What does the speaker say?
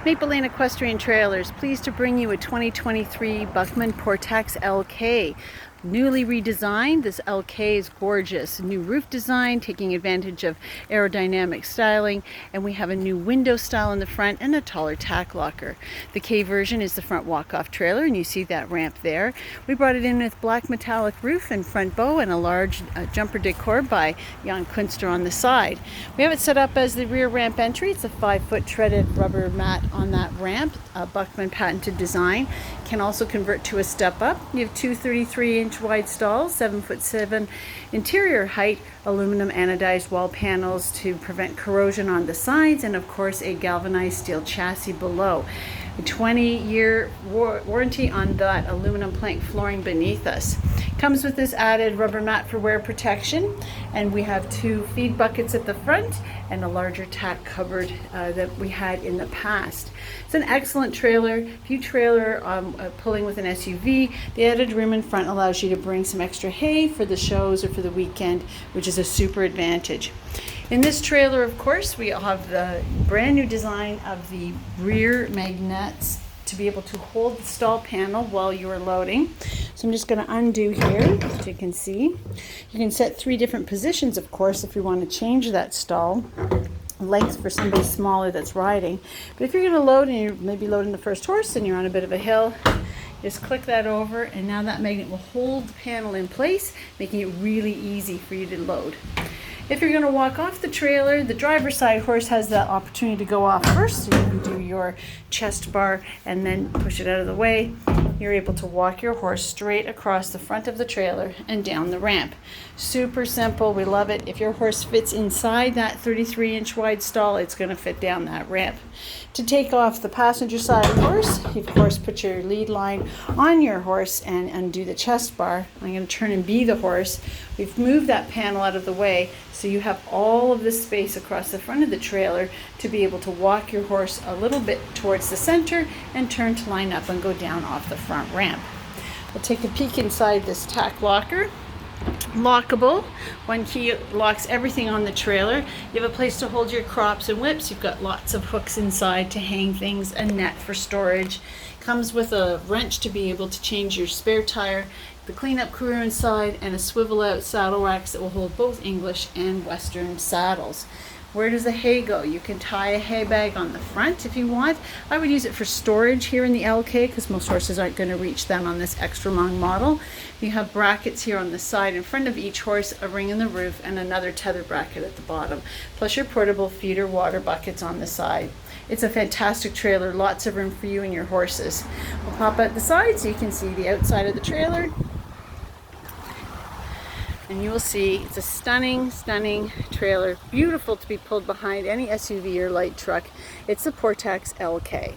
Maple Lane Equestrian Trailers, pleased to bring you a 2023 Böckmann Portax LK. Newly redesigned, this LK is gorgeous. New roof design, taking advantage of aerodynamic styling, and we have a new window style in the front and a taller tack locker. The K version is the front walk-off trailer, and you see that ramp there. We brought it in with black metallic roof and front bow and a large jumper decor by Künster on the side. We have it set up as the rear ramp entry. It's a 5-foot treaded rubber mat on that ramp, a Böckmann patented design. Can also convert to a step up. You have two 33-inch wide stalls, 7'7" interior height, aluminum anodized wall panels to prevent corrosion on the sides, and of course a galvanized steel chassis below. A 20-year warranty on that aluminum plank flooring beneath us. Comes with this added rubber mat for wear protection, and we have two feed buckets at the front and a larger tack cupboard that we had in the past. It's an excellent trailer. If you trailer pulling with an SUV, the added room in front allows you to bring some extra hay for the shows or for the weekend, which is a super advantage. In this trailer, of course, we have the brand new design of the rear magnets to be able to hold the stall panel while you are loading. So I'm just going to undo here, as you can see. You can set 3 different positions, of course, if you want to change that stall length for somebody smaller that's riding. But if you're going to load and you're maybe loading the first horse and you're on a bit of a hill, just click that over, and now that magnet will hold the panel in place, making it really easy for you to load. If you're going to walk off the trailer, the driver's side horse has the opportunity to go off first, so you can do your chest bar and then push it out of the way. You're able to walk your horse straight across the front of the trailer and down the ramp. Super simple, we love it. If your horse fits inside that 33-inch wide stall, it's going to fit down that ramp. To take off the passenger side horse, you of course put your lead line on your horse and undo the chest bar. I'm going to turn and be the horse. We've moved that panel out of the way, so you have all of this space across the front of the trailer to be able to walk your horse a little bit towards the center and turn to line up and go down off the front ramp. We'll take a peek inside this tack locker. Lockable. One key locks everything on the trailer. You have a place to hold your crops and whips. You've got lots of hooks inside to hang things, a net for storage. Comes with a wrench to be able to change your spare tire, the cleanup crew inside, and a swivel out saddle racks that will hold both English and Western saddles. Where does the hay go? You can tie a hay bag on the front if you want. I would use it for storage here in the LK because most horses aren't going to reach them on this extra long model. You have brackets here on the side in front of each horse, a ring in the roof, and another tether bracket at the bottom, plus your portable feeder water buckets on the side. It's a fantastic trailer, lots of room for you and your horses. We'll pop out the side so you can see the outside of the trailer. And you will see it's a stunning, stunning trailer. Beautiful to be pulled behind any SUV or light truck. It's the Portax LK.